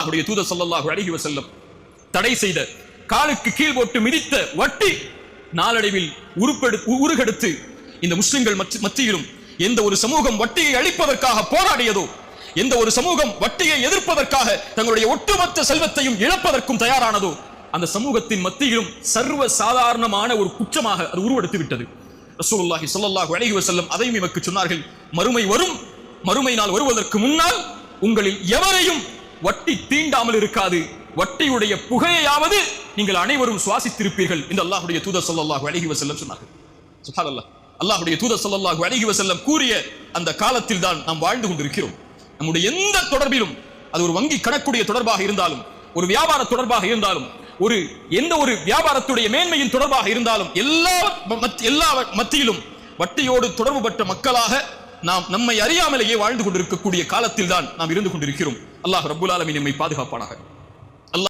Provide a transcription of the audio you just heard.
அவருடைய தூதர் ஸல்லல்லாஹு அலைஹி வஸல்லம் தடை செய்த காலுக்கு கீழ் போட்டு மிதித்த வட்டி நாளடைவில் உருகெடுத்து இந்த முஸ்லிம்கள் மத்தியிலும் எந்த ஒரு சமூகம் வட்டியை அழிப்பதற்காக போராடியதோ, எந்த ஒரு சமூகம் வட்டியை எதிர்ப்பதற்காக தங்களுடைய ஒட்டுமொத்த செல்வத்தையும் இழப்பதற்கும் தயாரானதோ, அந்த சமூகத்தின் மத்தியிலும் சர்வ சாதாரணமான ஒரு குற்றமாக அது உருவெடுத்து விட்டது. ரசூலுல்லாஹி ஸல்லல்லாஹு அலைஹி வஸல்லம் அதையும் நமக்கு சொன்னார்கள். மறுமை வரும், மறுமை நாள் வருவதற்கு முன்னால் உங்களில் எவரையும் வட்டி தீண்டாமல் இருக்காது, வட்டியுடைய புகையாவது நீங்கள் அனைவரும் சுவாசித்திருப்பீர்கள் என்று அல்லாஹ்வுடைய தூதர் ஸல்லல்லாஹு அலைஹி வஸல்லம் சொன்னார்கள். சுப்ஹானல்லாஹ். அல்லாஹ்வுடைய தூதர் ஸல்லல்லாஹு அலைஹி வஸல்லம் கூறிய அந்த காலத்தில் தான் நாம் வாழ்ந்து கொண்டிருக்கிறோம். நம்முடைய எந்த தொடர்பிலும், அது ஒரு வங்கி கணக்குடைய தொடர்பாக இருந்தாலும், ஒரு வியாபார தொடர்பாக இருந்தாலும், எந்த ஒரு வியாபாரத்துடைய மேன்மையின் தொடர்பாக இருந்தாலும், எல்லா மத்தியிலும் வட்டியோடு தொடர்பு பட்ட மக்களாக நாம் நம்மை அறியாமலேயே வாழ்ந்து கொண்டிருக்கக்கூடிய காலத்தில் தான் நாம் இருந்து கொண்டிருக்கிறோம். அல்லாஹ் ரப்புல் ஆலமீன் நம்மை பாதுகாப்பானாக.